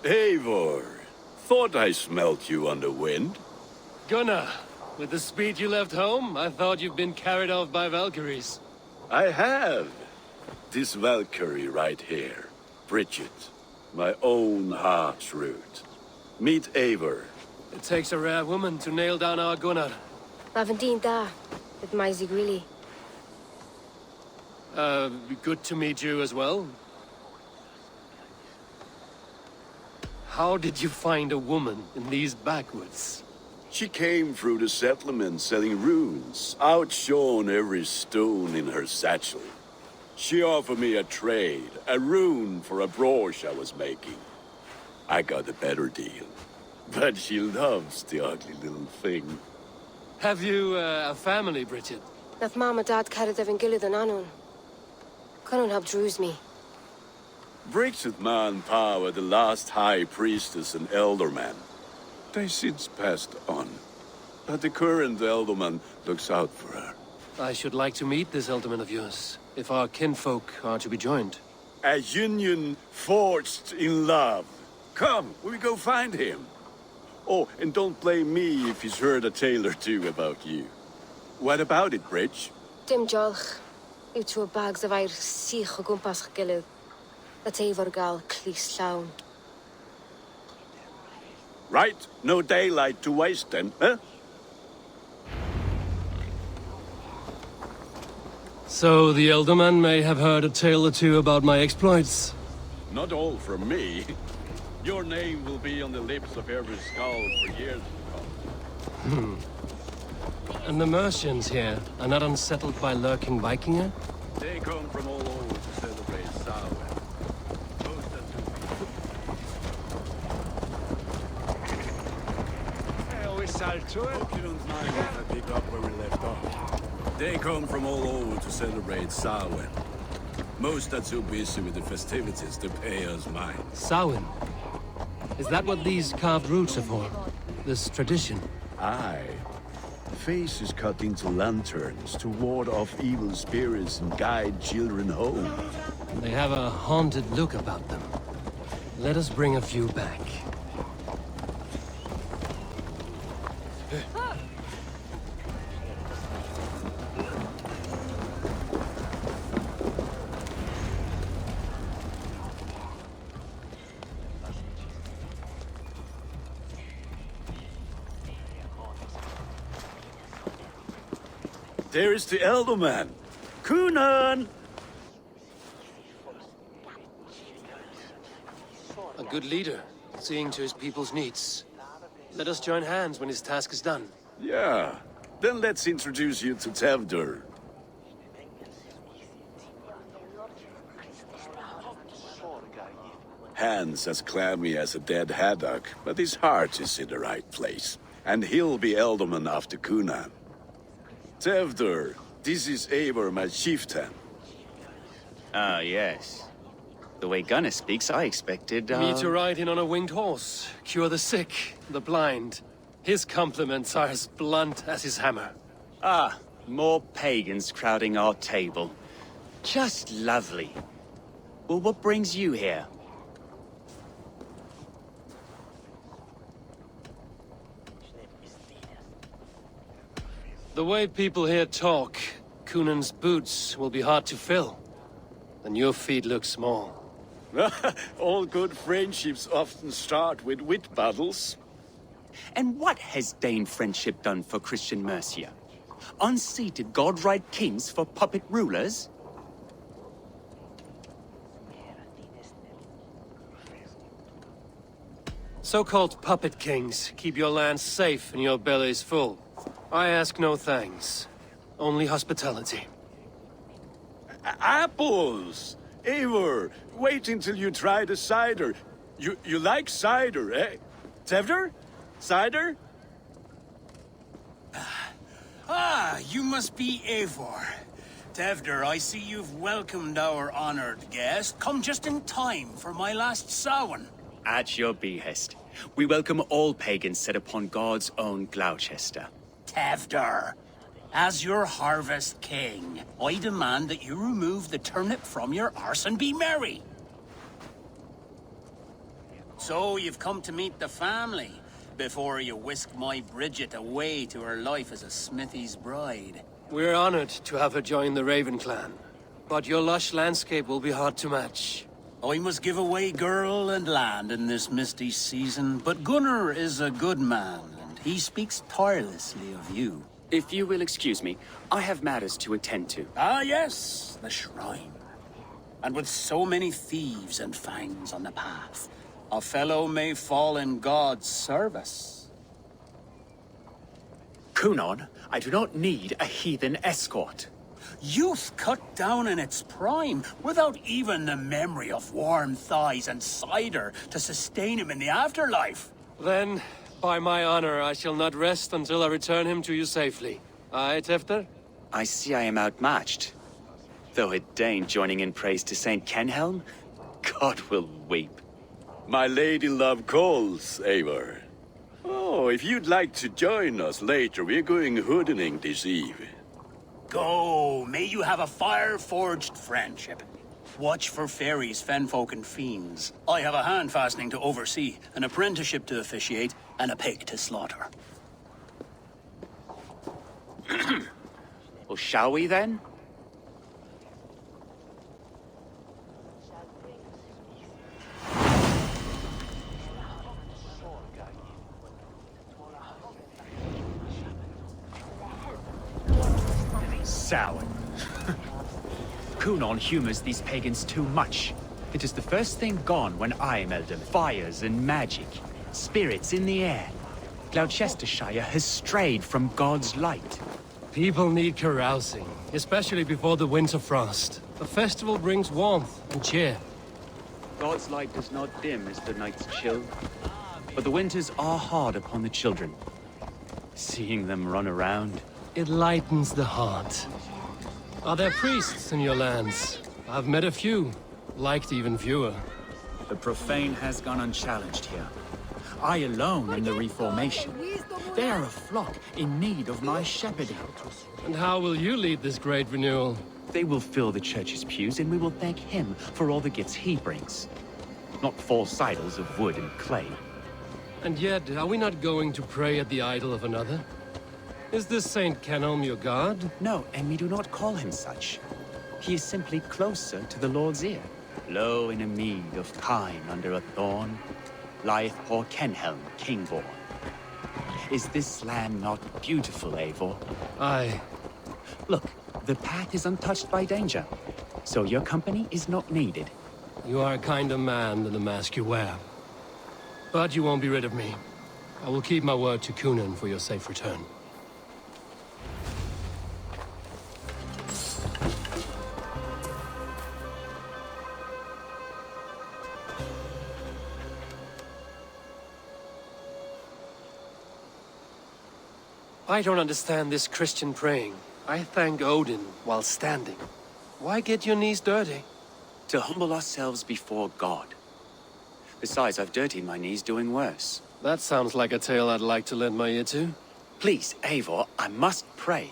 Eivor, thought I smelt you on the wind. Gunnar, with the speed you left home, I thought you'd been carried off by Valkyries. I have. This Valkyrie right here, Bridget, my own heart's root. Meet Eivor. It takes a rare woman to nail down our Gunnar. Lavendine da, with Maisy Grilly. Good to meet you as well. How did you find a woman in these backwoods? She came through the settlement selling runes, outshone every stone in her satchel. She offered me a trade, a rune for a brooch I was making. I got a better deal. But she loves the ugly little thing. Have you a family, Bridget? Nath Mom and Dad carried Evan Gillid and Anun. Couldn't help drues me. Bridget Man Pa, the last high priestess and elderman. They since passed on. But the current elderman looks out for her. I should like to meet this elderman of yours, if our kinfolk are to be joined. A union forged in love. Come, we go find him. Oh, and don't blame me if he's heard a tale or two about you. What about it, Bridge? Dim jolch. You two bags of air sich o gwmpas Gillid. That Eivor gal clis llawn. Right, no daylight to waste then, huh? So the elderman may have heard a tale or two about my exploits. Not all from me. Your name will be on the lips of every skull for years to come. And the Mercians here are not unsettled by lurking Vikinger? They come from all over to celebrate Samhain. Most are Hope you don't mind if I pick up where we left off. They come from all over to celebrate Samhain. Most are too busy with the festivities to pay us mind. Samhain? Is that what these carved roots are for? This tradition? Aye. Faces cut into lanterns to ward off evil spirits and guide children home. They have a haunted look about them. Let us bring a few back. There is the Elderman. Kunan! A good leader, seeing to his people's needs. Let us join hands when his task is done. Yeah. Then let's introduce you to Tevdur. Hands as clammy as a dead haddock, but his heart is in the right place. And he'll be Elderman after Kunan. Tevdur, this is Eivor, my chieftain. Ah, yes. The way Gunnar speaks, I expected, Me to ride in on a winged horse, cure the sick, the blind. His compliments are as blunt as his hammer. Ah, more pagans crowding our table. Just lovely. Well, what brings you here? The way people here talk, Kunan's boots will be hard to fill. And your feet look small. All good friendships often start with wit battles. And what has Dane friendship done for Christian Mercia? Unseated godright kings for puppet rulers? So-called puppet kings keep your lands safe and your bellies full. I ask no thanks. Only hospitality. Apples! Eivor, wait until you try the cider. You like cider, eh? Tevdur? Cider? Ah, you must be Eivor. Tevdur, I see you've welcomed our honored guest. Come just in time for my last Samhain. At your behest. We welcome all pagans set upon God's own Gloucester. Tevdur, as your harvest king, I demand that you remove the turnip from your arse and be merry. So you've come to meet the family, before you whisk my Bridget away to her life as a smithy's bride. We're honored to have her join the Raven clan. But your lush landscape will be hard to match. I must give away girl and land in this misty season, but Gunnar is a good man, and he speaks tirelessly of you. If you will excuse me, I have matters to attend to. Ah yes, the shrine. And with so many thieves and fangs on the path, a fellow may fall in God's service. Kunon, I do not need a heathen escort. Youth cut down in its prime, without even the memory of warm thighs and cider to sustain him in the afterlife. Then, by my honor, I shall not rest until I return him to you safely. Aye, Tefter? I see I am outmatched. Though a Dane joining in praise to Saint Kenhelm, God will weep. My lady love calls, Eivor. Oh, if you'd like to join us later, we're going hoodening this eve. Go, may you have a fire-forged friendship. Watch for fairies, fenfolk, and fiends. I have a hand fastening to oversee, an apprenticeship to officiate, and a pig to slaughter. Well, shall we then? Sour. Kunon humors these pagans too much. It is the first thing gone when I meld them. Fires and magic. Spirits in the air. Gloucestershire has strayed from God's light. People need carousing, especially before the winter frost. A festival brings warmth and cheer. God's light does not dim as the nights chill, but the winters are hard upon the children. Seeing them run around. It lightens the heart. Are there priests in your lands? I've met a few, liked even fewer. The profane has gone unchallenged here. I alone am the Reformation. They are a flock in need of my shepherding. And how will you lead this great renewal? They will fill the church's pews, and we will thank him for all the gifts he brings. Not false idols of wood and clay. And yet, are we not going to pray at the idol of another? Is this Saint Kenelm your god? No, and we do not call him such. He is simply closer to the Lord's ear. Low in a mead of kine under a thorn, lieth poor Kenhelm, king-born. Is this land not beautiful, Eivor? Aye. Look, the path is untouched by danger, so your company is not needed. You are a kinder man than the mask you wear. But you won't be rid of me. I will keep my word to Kunan for your safe return. I don't understand this Christian praying. I thank Odin while standing. Why get your knees dirty? To humble ourselves before God. Besides, I've dirtied my knees doing worse. That sounds like a tale I'd like to lend my ear to. Please, Eivor, I must pray.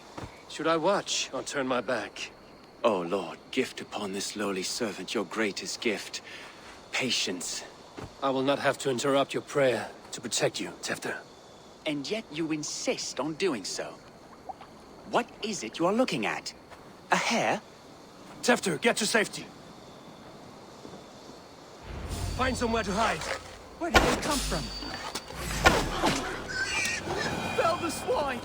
Should I watch or turn my back? Oh Lord, gift upon this lowly servant your greatest gift. Patience. I will not have to interrupt your prayer to protect you, Tefter. And yet you insist on doing so. What is it you are looking at? A hare? Tefter, get to safety. Find somewhere to hide. Where did they come from? Fell the swine!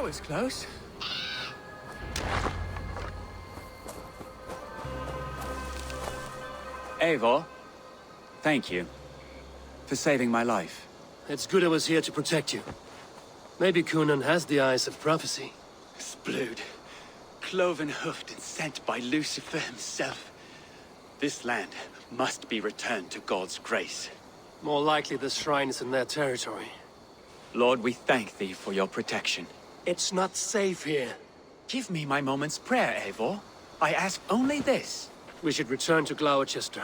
was close. Eivor, thank you for saving my life. It's good I was here to protect you. Maybe Coonan has the eyes of prophecy. Splood, cloven-hoofed and sent by Lucifer himself. This land must be returned to God's grace. More likely the shrine is in their territory. Lord, we thank thee for your protection. It's not safe here. Give me my moment's prayer, Eivor. I ask only this. We should return to Gloucester.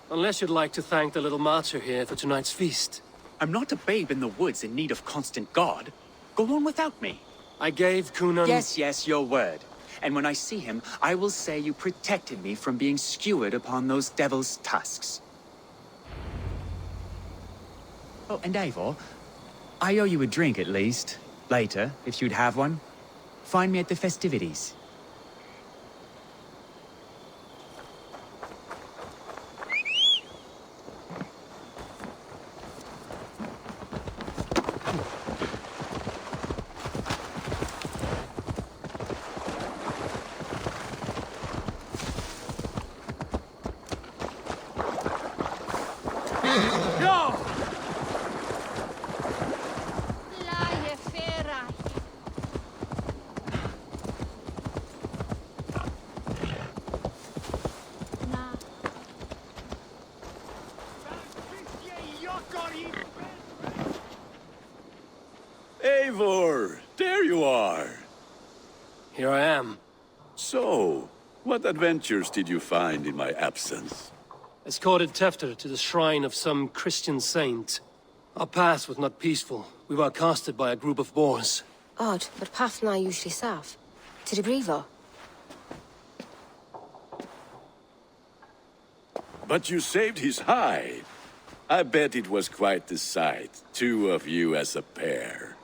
Unless you'd like to thank the little martyr here for tonight's feast. I'm not a babe in the woods in need of constant guard. Go on without me. I gave Coonan... Yes, your word. And when I see him, I will say you protected me from being skewered upon those devil's tusks. Oh, and Eivor, I owe you a drink at least. Later, if you'd have one. Find me at the festivities. Eivor, there you are. Here I am. So, what adventures did you find in my absence? Escorted Tefter to the shrine of some Christian saint. Our past was not peaceful. We were accosted by a group of boars. Odd, but path na usually safe. To the Grievo. But you saved his hide. I bet it was quite the sight, two of you as a pair.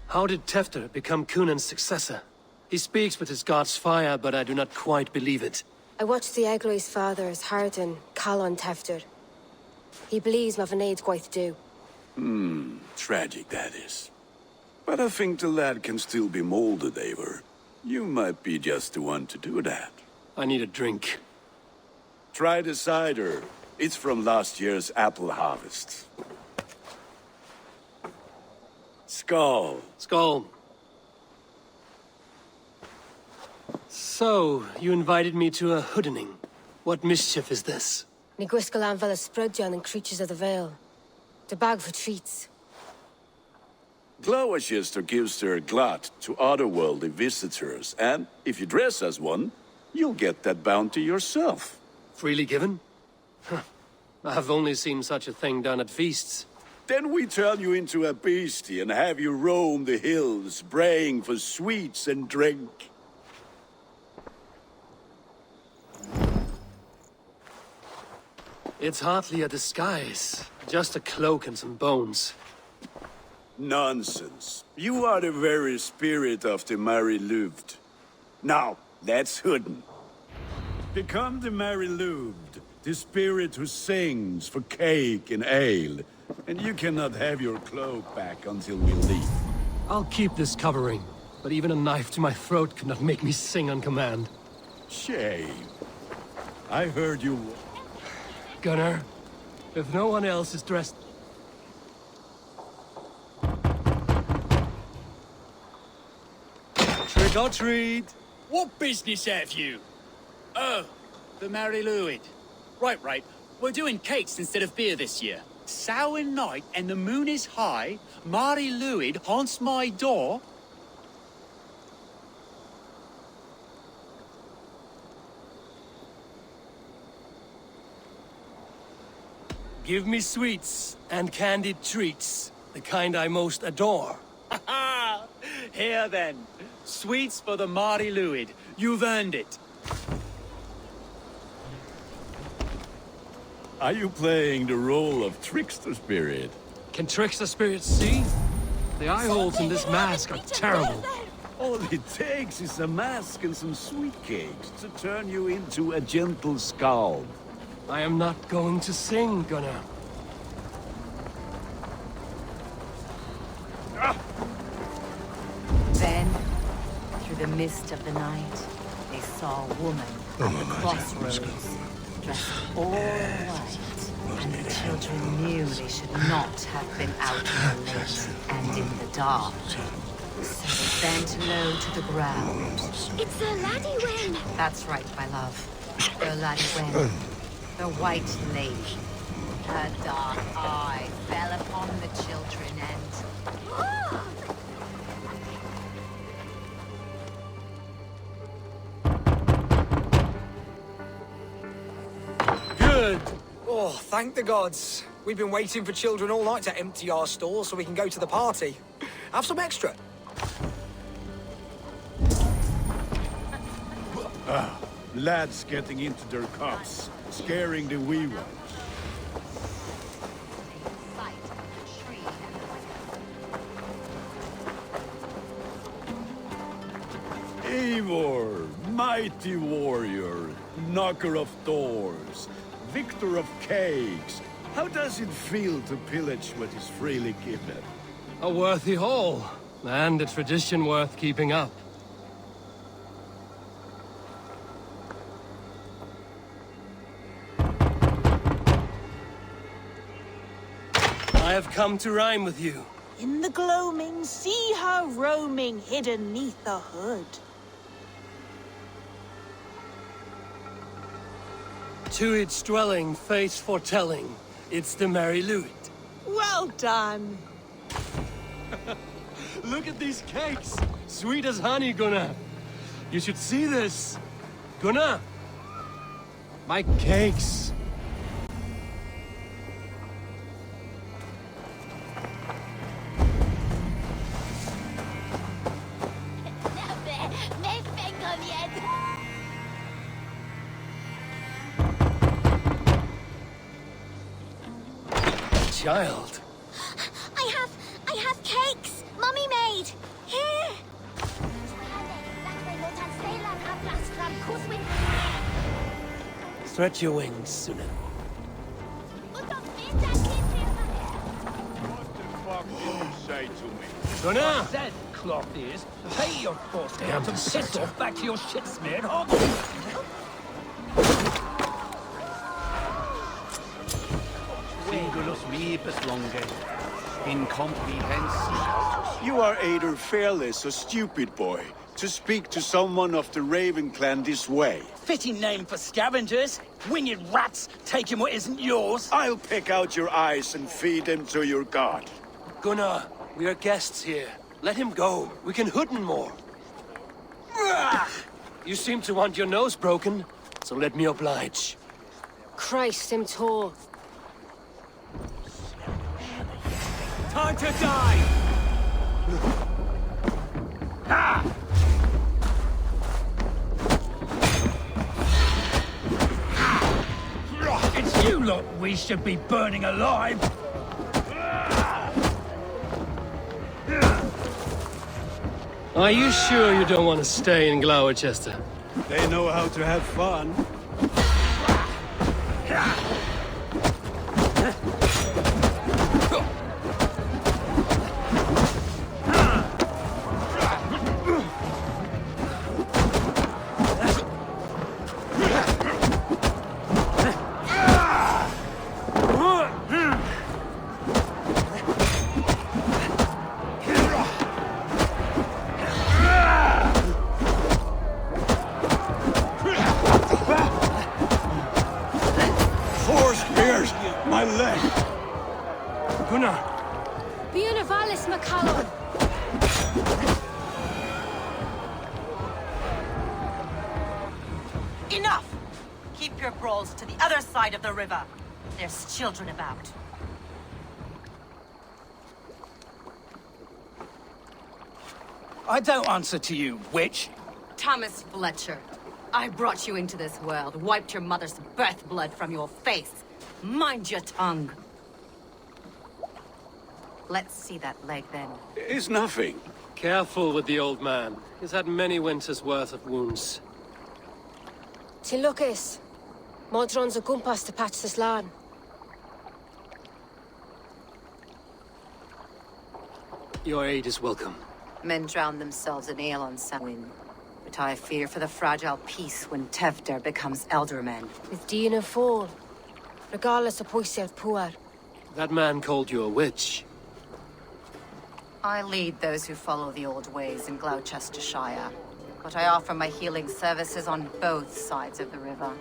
How did Tefter become Coonan's successor? He speaks with his god's fire, but I do not quite believe it. I watched the Egloi's father's Harden call on Tefter. He believes Mavanaid's quite do. Tragic that is. But I think the lad can still be molded, Eivor. You might be just the one to do that. I need a drink. Try the cider. It's from last year's apple harvest. Skull. Skull. So, you invited me to a hoodening. What mischief is this? Ni gwisgalan fel ysbrydion and creatures of the Vale. The bag for treats. Gloucester gives their glut to otherworldly visitors, and if you dress as one, you'll get that bounty yourself. Freely given? Huh. I've only seen such a thing done at feasts. Then we turn you into a beastie and have you roam the hills, braying for sweets and drink. It's hardly a disguise. Just a cloak and some bones. Nonsense. You are the very spirit of the Mary Louved. Now, that's Hooden. Become the Mary Louved, the spirit who sings for cake and ale. And you cannot have your cloak back until we leave. I'll keep this covering, but even a knife to my throat could not make me sing on command. Shame. I heard you... Gunnar, if no one else is dressed... Trick or treat! What business have you? Oh, the Mary Louid. Right. We're doing cakes instead of beer this year. Samhain night and the moon is high. Mary Louid haunts my door. Give me sweets and candied treats, the kind I most adore. Here then, sweets for the Mary Louid. You've earned it. Are you playing the role of trickster spirit? Can trickster spirits see? The eye holes in this mask are terrible. All it takes is a mask and some sweet cakes to turn you into a gentle skull. I am not going to sing, Gunnar. Then, through the mist of the night, they saw a woman at the crossroads, dressed all white, and the children knew they should not have been out in the late and in the dark. So they bent low to the ground. It's a laddie Wen! That's right, my love. The Laddie Wen, the White Lady. Her dark eye fell upon the children and... Good! Oh, thank the gods. We've been waiting for children all night to empty our stores so we can go to the party. Have some extra. Lads getting into their cups, scaring the wee ones. Eivor, mighty warrior, knocker of doors, victor of cakes. How does it feel to pillage what is freely given? A worthy haul, and a tradition worth keeping up. I have come to rhyme with you. In the gloaming, see her roaming hidden neath the hood. To its dwelling, face foretelling, it's the Merry Louis. Well done. Look at these cakes! Sweet as honey, Gunnar. You should see this. Gunnar! My cakes! Child. I have cakes! Mummy made! Here! Stretch your wings, Sunan. What the fuck did you say to me? Gunnar! Said cloth is, pay your force Damn out and piss deserter. off back to your shit-smeared hovel. Singulus vipus longe, incomprehensi. You are either fearless or stupid, boy, to speak to someone of the Raven clan this way. Fitting name for scavengers. Winged rats taking what isn't yours. I'll pick out your eyes and feed them to your god. Gunnar, we are guests here. Let him go. We can hoot him more. You seem to want your nose broken, so let me oblige. Christ, him tall. Time to die! It's you lot we should be burning alive. Are you sure you don't want to stay in Gloucester? They know how to have fun. My leg! Gunnar! Buenavalis McCallum! Enough! Keep your brawls to the other side of the river. There's children about. I don't answer to you, witch. Thomas Fletcher, I brought you into this world, wiped your mother's birth blood from your face. Mind your tongue. Let's see that leg then. It's nothing. Careful with the old man. He's had many winters' worth of wounds. Tilukis. Modron's a gumpas to patch this land. Your aid is welcome. Men drown themselves in ale on Samhain. But I fear for the fragile peace when Tevder becomes eldermen. With Dina fall. Regardless of Poisiav Puar. That man called you a witch. I lead those who follow the old ways in Gloucestershire. But I offer my healing services on both sides of the river.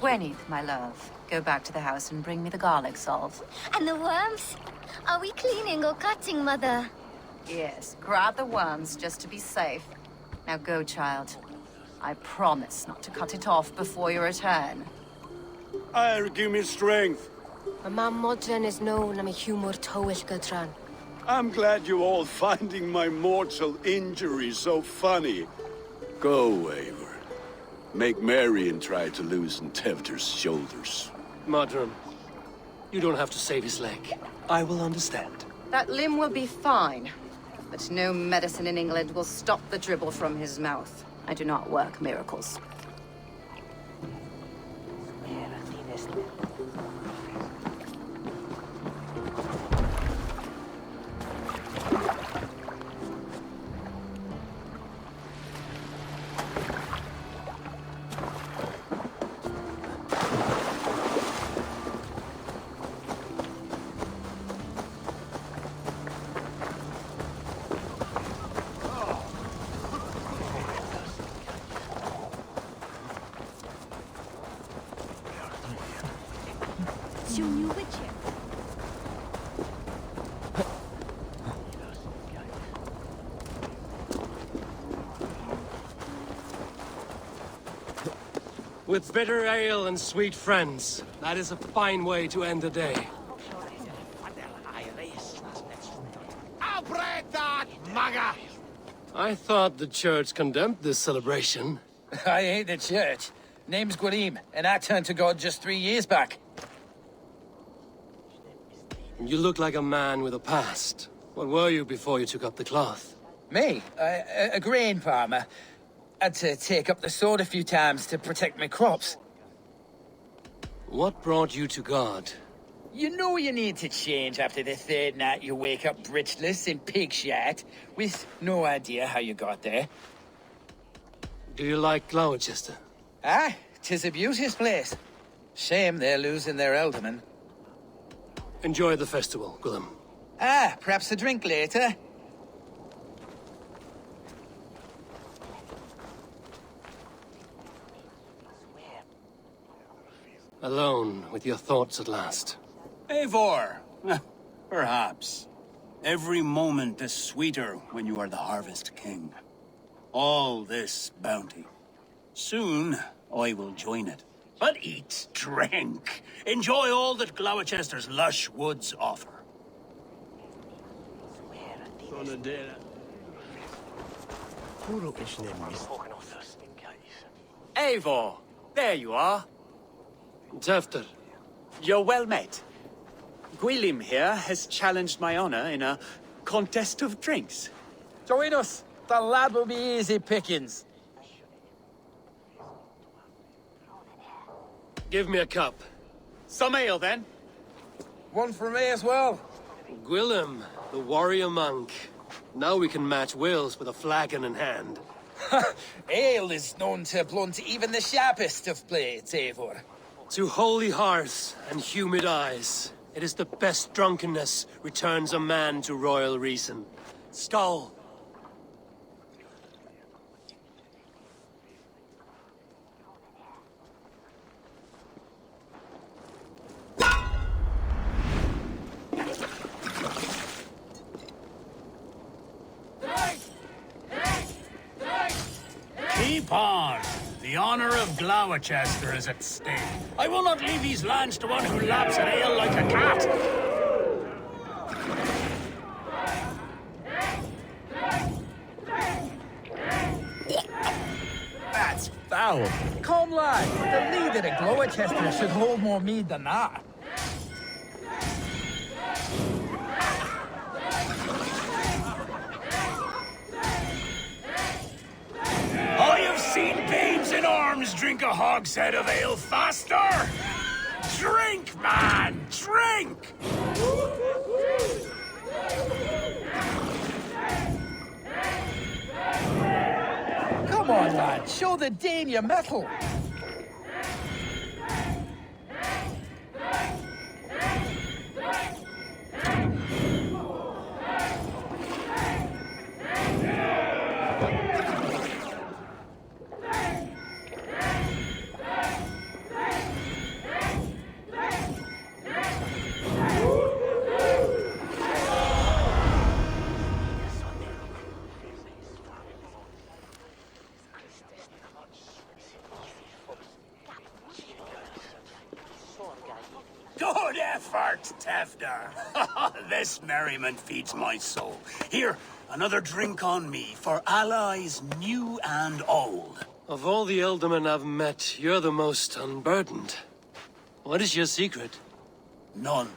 Gweneth, my love, go back to the house and bring me the garlic salt. And the worms? Are we cleaning or cutting, Mother? Yes, grab the worms just to be safe. Now go, child. I promise not to cut it off before your return. Give me strength. My mam Modron is known am a humor towish Gudran. I'm glad you all finding my mortal injury so funny. Go, Eivor. Make merry and try to loosen Tevder's shoulders. Modron, you don't have to save his leg. I will understand. That limb will be fine. But no medicine in England will stop the dribble from his mouth. I do not work miracles. With bitter ale and sweet friends, that is a fine way to end the day. I thought the church condemned this celebration. I hate the church. Name's Gwarim, and I turned to God just 3 years back. You look like a man with a past. What were you before you took up the cloth? Me? A grain farmer. Had to take up the sword a few times to protect my crops. What brought you to God? You know you need to change after the third night you wake up britchless in pig shit, with no idea how you got there. Do you like Gloucester? Ah, 'tis a beauteous place. Shame they're losing their elderman. Enjoy the festival, Gwilym. Ah, perhaps a drink later. Alone with your thoughts at last. Eivor! Perhaps. Every moment is sweeter when you are the Harvest King. All this bounty. Soon, I will join it. But eat, drink, enjoy all that Gloucester's lush woods offer. Eivor, there you are. Tevder. You're well met. Gwilym here has challenged my honor in a contest of drinks. Join us. The lad will be easy pickings. Give me a cup. Some ale, then. One for me as well. Gwilym, the warrior monk. Now we can match wills with a flagon in hand. Ale is known to blunt even the sharpest of blades, Eivor. To holy hearts and humid eyes, it is the best drunkenness returns a man to royal reason. Skull. Keep on. The honor of Gloucester is at stake. I will not leave these lands to one who laps at ale like a cat. That's foul. Come, lad. The leader of Gloucester should hold more mead than that. I have seen babes in in arms drink a hogshead of ale faster? Drink, man! Drink! Come on, lad. Show the Dane your mettle. Good effort, Tefder. This merriment feeds my soul. Here, another drink on me for allies new and old. Of all the Eldermen I've met, you're the most unburdened. What is your secret? None.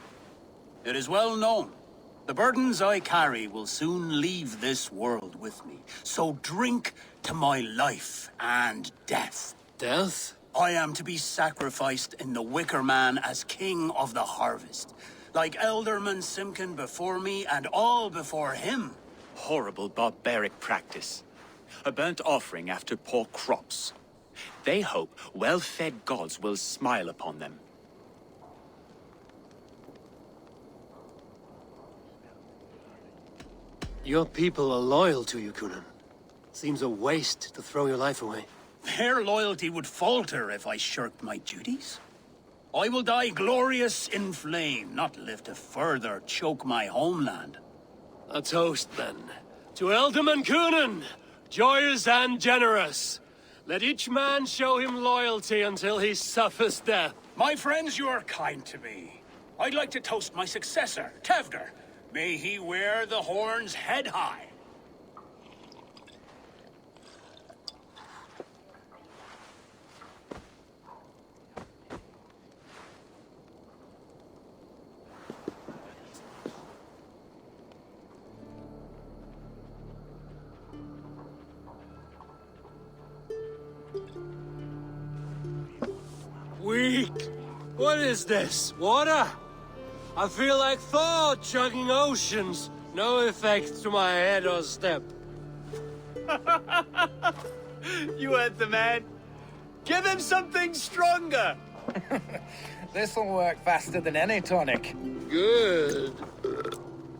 It is well known. The burdens I carry will soon leave this world with me. So drink to my life and death. Death? I am to be sacrificed in the Wicker Man as king of the harvest. Like Elderman Simkin before me and all before him. Horrible barbaric practice. A burnt offering after poor crops. They hope well-fed gods will smile upon them. Your people are loyal to you, Coonan. Seems a waste to throw your life away. Their loyalty would falter if I shirked my duties. I will die glorious in flame, not live to further choke my homeland. A toast, then. To Elderman Coonan, joyous and generous. Let each man show him loyalty until he suffers death. My friends, you are kind to me. I'd like to toast my successor, Tefder. May he wear the horns head high. Weak. What is this? Water? I feel like Thor chugging oceans. No effect to my head or step. You heard the man. Give him something stronger. This'll work faster than any tonic. Good.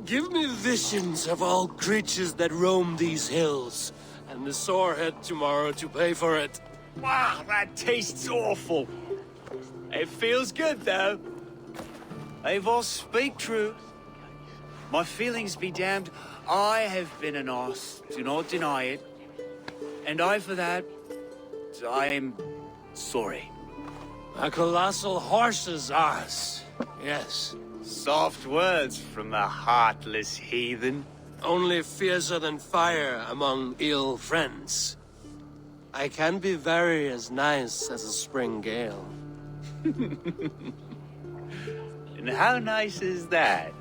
Give me visions of all creatures that roam these hills, and the sorehead tomorrow to pay for it. Wow, that tastes awful. It feels good, though. Eivor, speak truth. My feelings be damned. I have been an arse. Do not deny it. And I, for that, I am sorry. A colossal horse's arse. Yes. Soft words from the heartless heathen. Only fiercer than fire among ill friends. I can be very as nice as a spring gale. And how nice is that?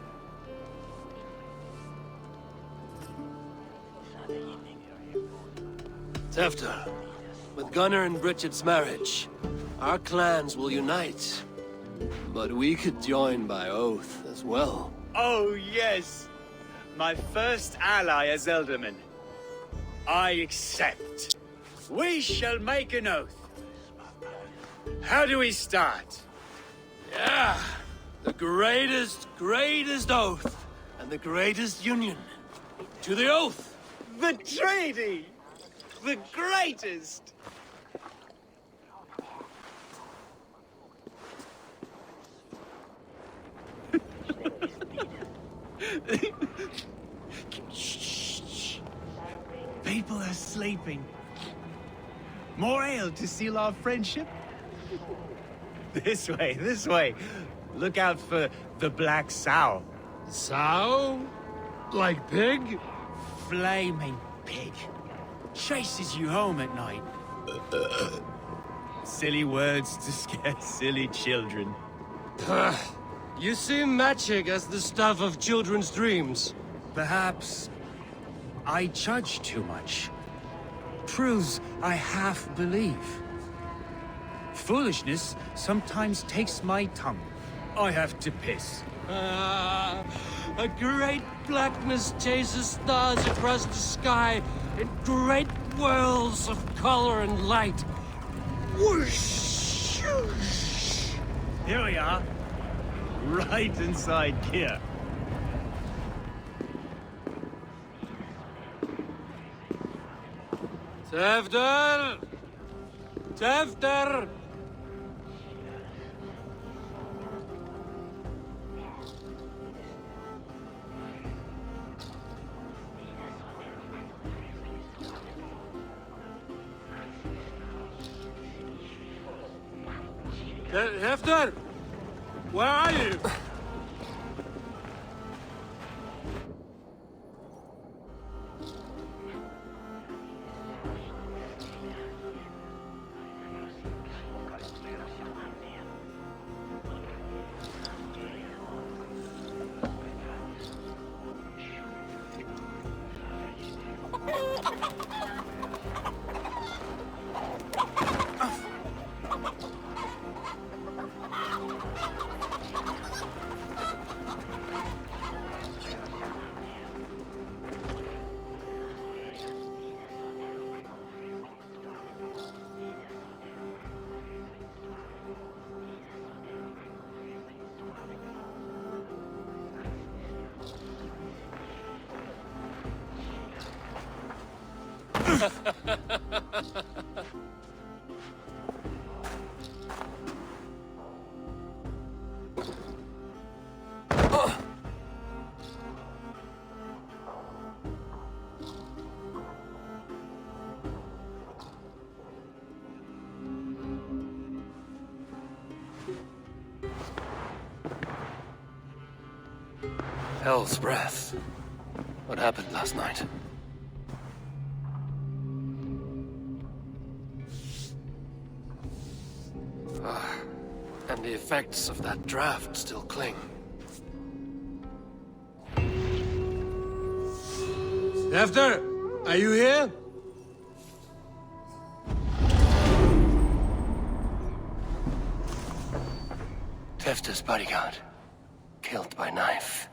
Tefter, with Gunnar and Bridget's marriage, our clans will unite. But we could join by oath as well. Oh, yes. My first ally as Elderman. I accept. We shall make an oath. How do we start? Yeah, the greatest oath, and the greatest union. To the oath! The treaty! The greatest! Shh. People are sleeping. More ale to seal our friendship? This way. Look out for the black sow. Sow? Like pig? Flaming pig. Chases you home at night. Silly words to scare silly children. You see magic as the stuff of children's dreams. Perhaps I judge too much. Truths I half believe. foolishness sometimes takes my tongue. I have to piss. A great blackness chases stars across the sky in great whirls of color and light. Whoosh! Here we are. Right inside here. Tevder! Tevder! Hefter! Where are you? Hell's breath. What happened last night? And the effects of that draft still cling. Hefter, are you here? Tefter's bodyguard, killed by knife.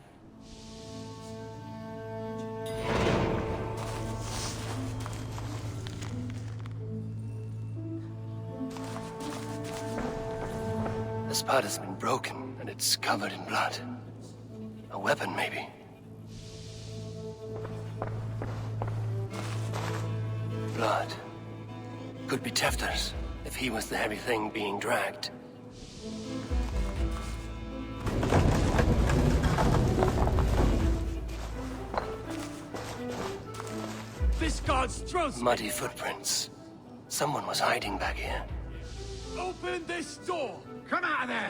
The spot has been broken, and it's covered in blood. A weapon, maybe. Blood. Could be Tefter's, if he was the heavy thing being dragged. This guard's throat! Muddy footprints. Someone was hiding back here. Open this door! Come out of there!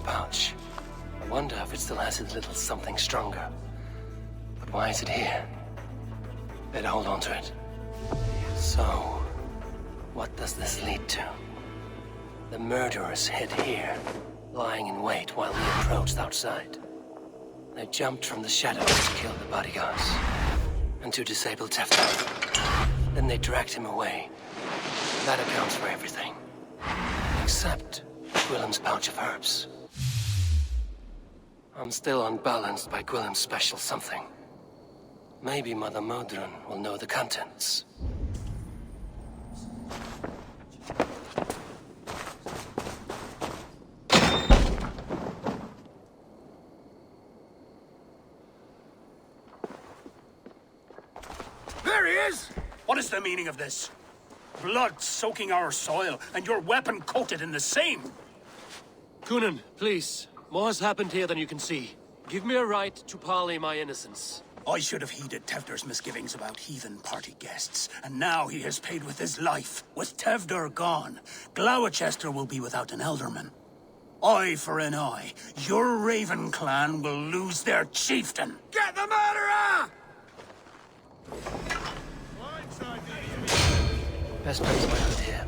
Pouch. I wonder if it still has his little something stronger. But why is it here? Better hold on to it. So, what does this lead to? The murderers hid here, lying in wait while we approached outside. They jumped from the shadows to kill the bodyguards, and to disable Tefter. Then they dragged him away. That accounts for everything. Except Gwillem's pouch of herbs. I'm still unbalanced by Gwillem's special something. Maybe Mother Modron will know the contents. There he is! What is the meaning of this? Blood soaking our soil, and your weapon coated in the same! Coonan, please. More has happened here than you can see. Give me a right to parley my innocence. I should have heeded Tevder's misgivings about heathen party guests, and now he has paid with his life. With Tevder gone, Gloucester will be without an alderman. Eye for an eye. Your Raven clan will lose their chieftain. Get the murderer! Best place around here.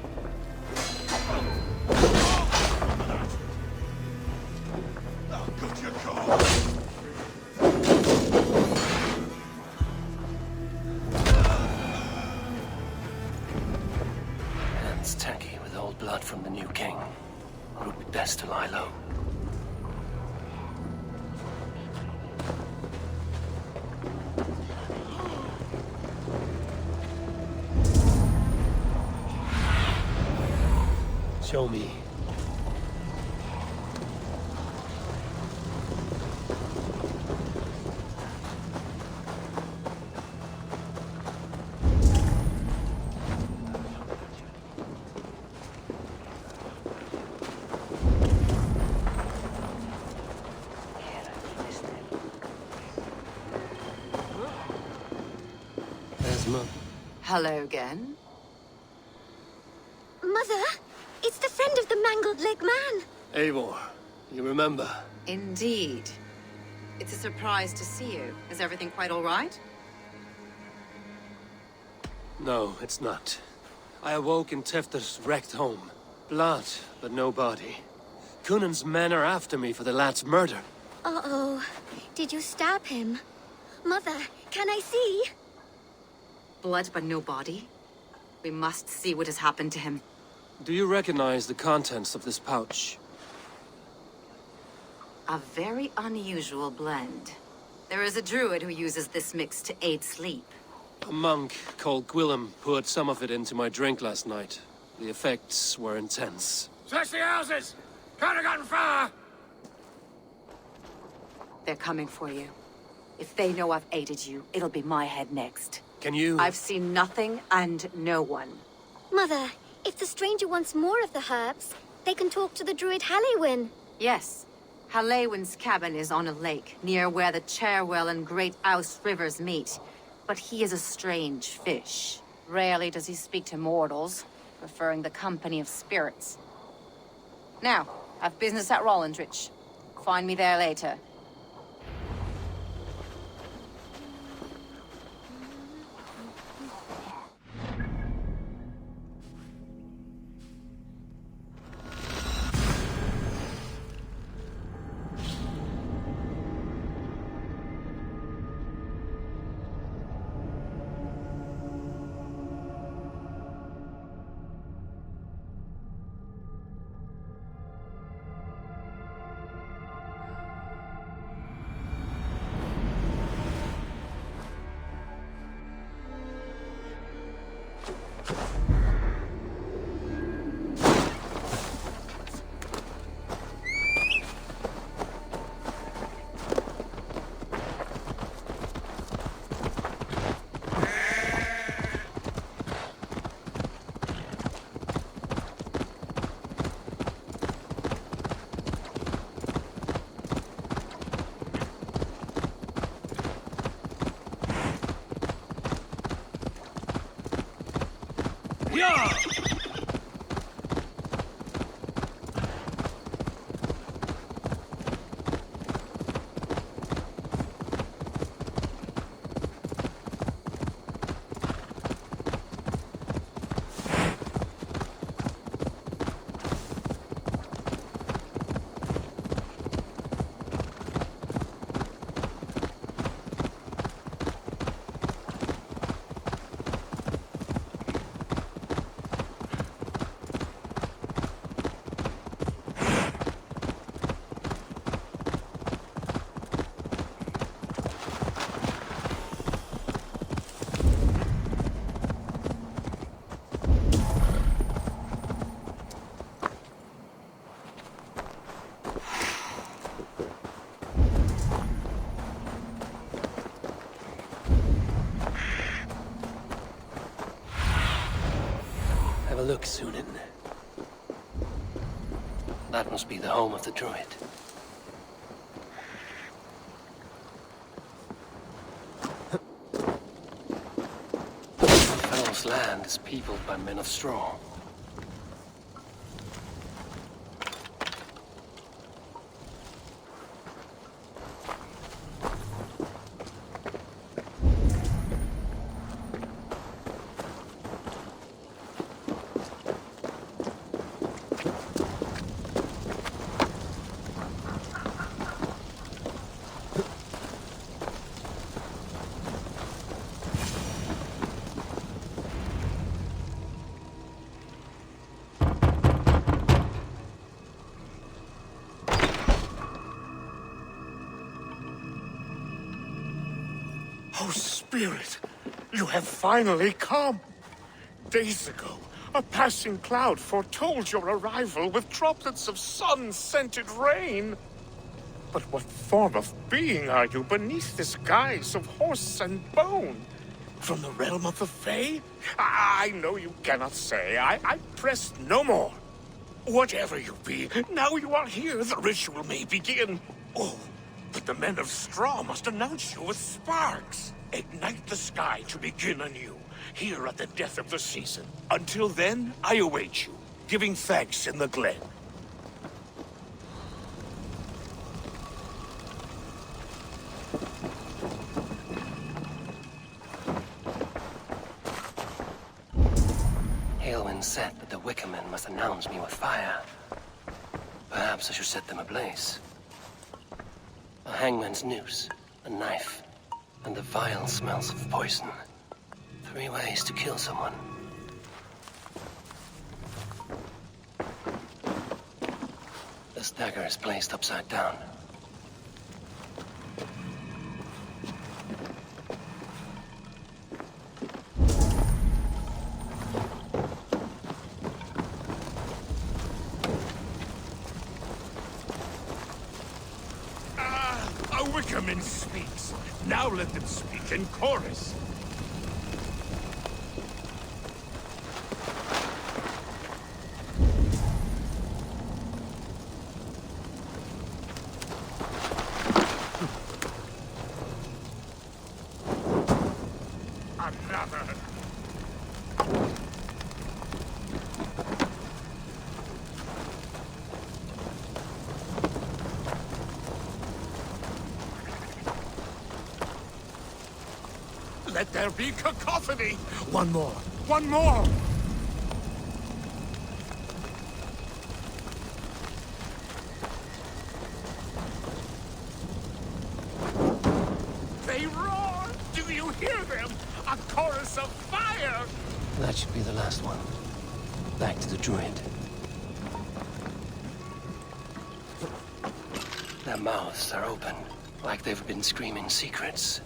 Hands tacky with old blood from the new king. It would be best to lie low. Show me. Hello again. Mother, it's the friend of the mangled leg man. Eivor, you remember? Indeed. It's a surprise to see you. Is everything quite all right? No, it's not. I awoke in Tefter's wrecked home. Blood, but no body. Cunan's men are after me for the lad's murder. Uh-oh. Did you stab him? Mother, can I see? Blood but no body? We must see what has happened to him. Do you recognize the contents of this pouch? A very unusual blend. There is a druid who uses this mix to aid sleep. A monk called Gwillem poured some of it into my drink last night. The effects were intense. Search the houses! Can't have gotten far! They're coming for you. If they know I've aided you, it'll be my head next. Can you... I've seen nothing and no one. Mother, if the stranger wants more of the herbs, they can talk to the druid Halewyn. Yes. Halewyn's cabin is on a lake, near where the Cherwell and Great Ouse rivers meet. But he is a strange fish. Rarely does he speak to mortals, preferring the company of spirits. Now, I've business at Rollindrich. Find me there later. Have a look, Sunan. That must be the home of the druid. Lost land is peopled by men of straw. Oh, Spirit, you have finally come. Days ago, a passing cloud foretold your arrival with droplets of sun-scented rain. But what form of being are you beneath this guise of horse and bone? From the realm of the Fae? I know you cannot say. I press no more. Whatever you be, now you are here, the ritual may begin. Oh, but the men of straw must announce you with sparks. Ignite the sky to begin anew, here at the death of the season. Until then, I await you, giving thanks in the glen. Hailwind said that the Wickermen must announce me with fire. Perhaps I should set them ablaze. A hangman's noose, a knife, and the vile smells of poison. 3 ways to kill someone. The dagger is placed upside down. A Wickerman speaks. Now let them speak in chorus. Another. Let there be cacophony! One more! One more! They roar! Do you hear them? A chorus of fire! That should be the last one. Back to the druid. Their mouths are open, like they've been screaming secrets.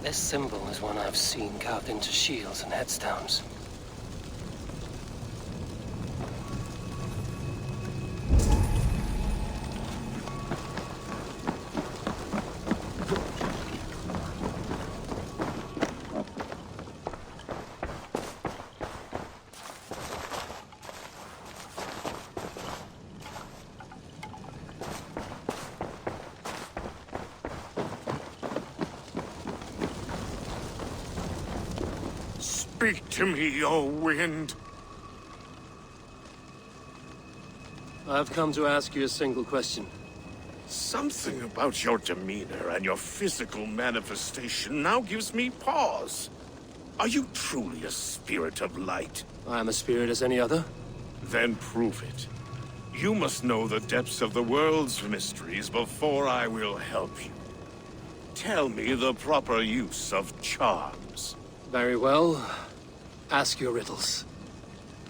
This symbol is one I've seen carved into shields and headstones. Speak to me, O wind. I've come to ask you a single question. Something about your demeanor and your physical manifestation now gives me pause. Are you truly a spirit of light? I am a spirit as any other. Then prove it. You must know the depths of the world's mysteries before I will help you. Tell me the proper use of charms. Very well. Ask your riddles.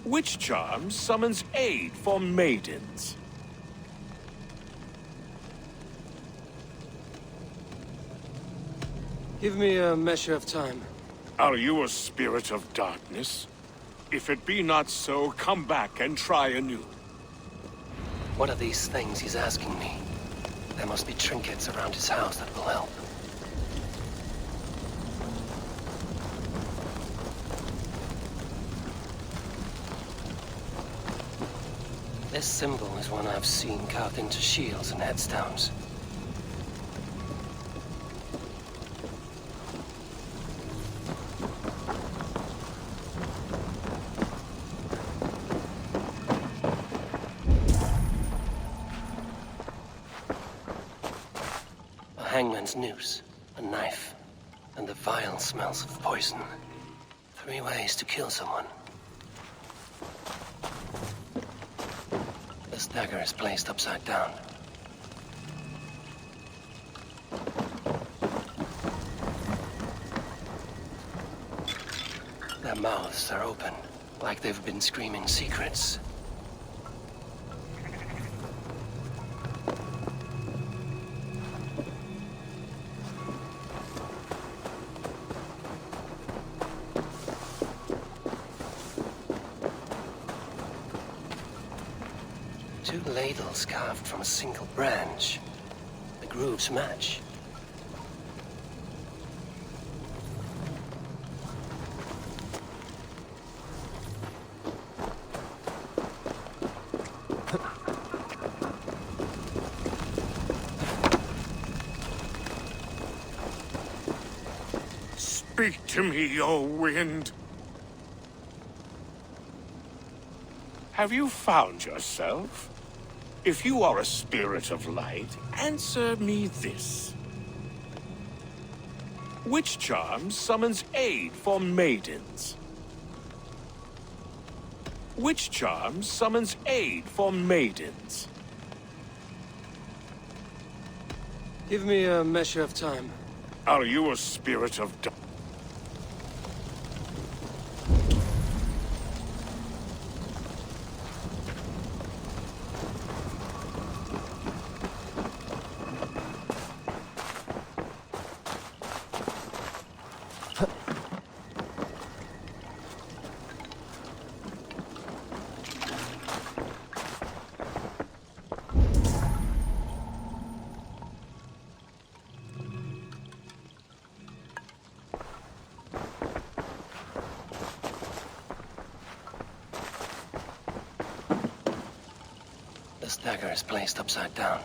Which charm summons aid for maidens? Give me a measure of time. Are you a spirit of darkness? If it be not so, come back and try anew. What are these things he's asking me? There must be trinkets around his house that will help. This symbol is one I've seen carved into shields and headstones. A hangman's noose, a knife, and the vile smells of poison. 3 ways to kill someone. This dagger is placed upside down. Their mouths are open, like they've been screaming secrets. Two ladles carved from a single branch. The grooves match. Speak to me, O wind. Have you found yourself? If you are a spirit of light, answer me this. Which charm summons aid for maidens? Which charm summons aid for maidens? Give me a measure of time. Are you a spirit of dark? This dagger is placed upside down.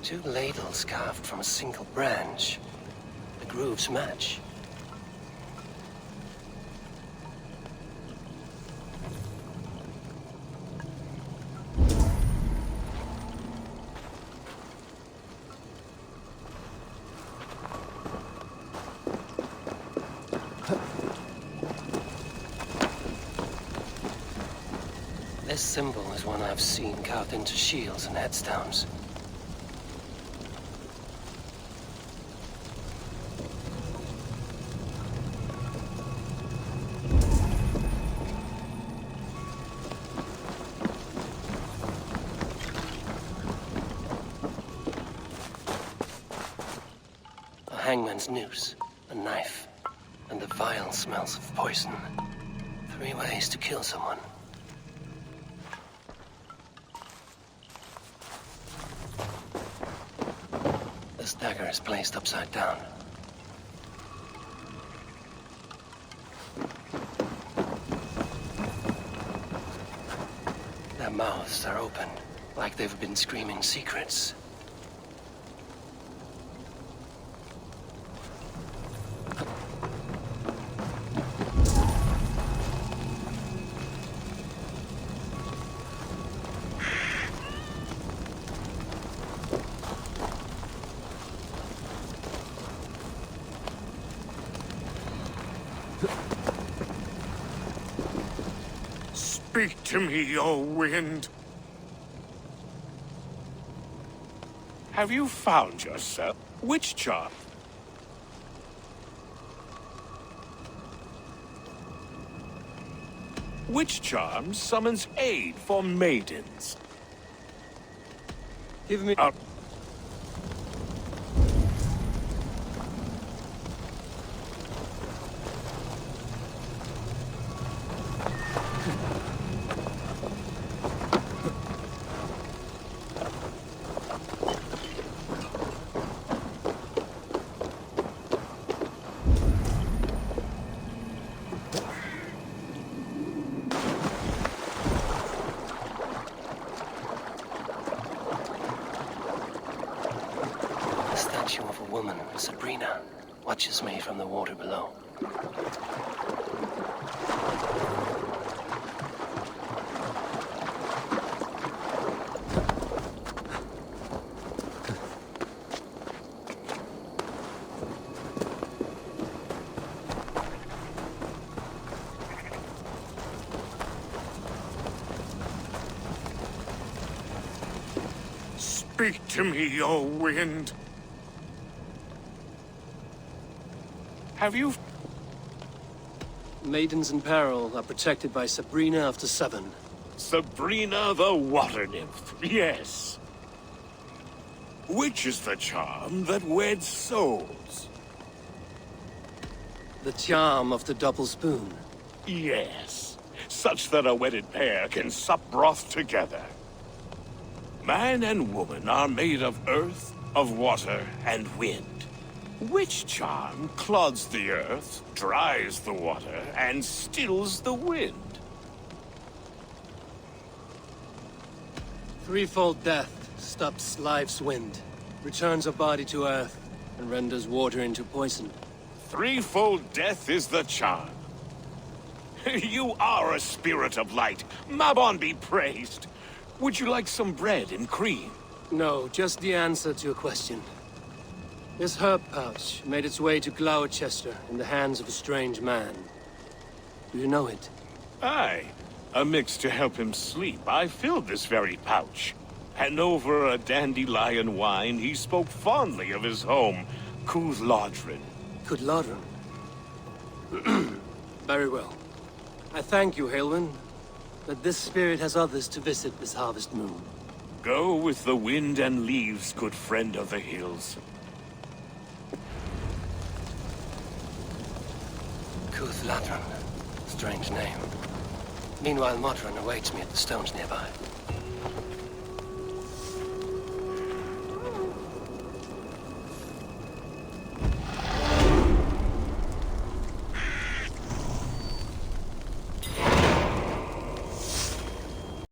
Two ladles carved from a single branch. The grooves match. This symbol is one I've seen carved into shields and headstones. A hangman's noose, a knife, and the vile smells of poison. 3 ways to kill someone. This dagger is placed upside down. Their mouths are open, like they've been screaming secrets. Speak to me, O wind. Have you found yourself? Which charm? Which charm summons aid for maidens? Give me... Sabrina watches me from the water below. Speak to me, O wind. Have you... Maidens in peril are protected by Sabrina of the Seven. Sabrina the water nymph, yes. Which is the charm that weds souls? The charm of the double spoon. Yes, such that a wedded pair can sup broth together. Man and woman are made of earth, of water, and wind. Which charm clods the earth, dries the water, and stills the wind? Threefold death stops life's wind, returns a body to earth, and renders water into poison. Threefold death is the charm. You are a spirit of light. Mabon be praised. Would you like some bread and cream? No, just the answer to your question. This herb pouch made its way to Gloucester in the hands of a strange man. Do you know it? Aye. A mix to help him sleep. I filled this very pouch. And over a dandelion wine, he spoke fondly of his home, Cooth-Lodrin. Cooth-Lodrin? Very well. I thank you, Halwyn, that this spirit has others to visit this harvest moon. Go with the wind and leaves, good friend of the hills. Cooth-Lodrin. Strange name. Meanwhile, Modron awaits me at the stones nearby.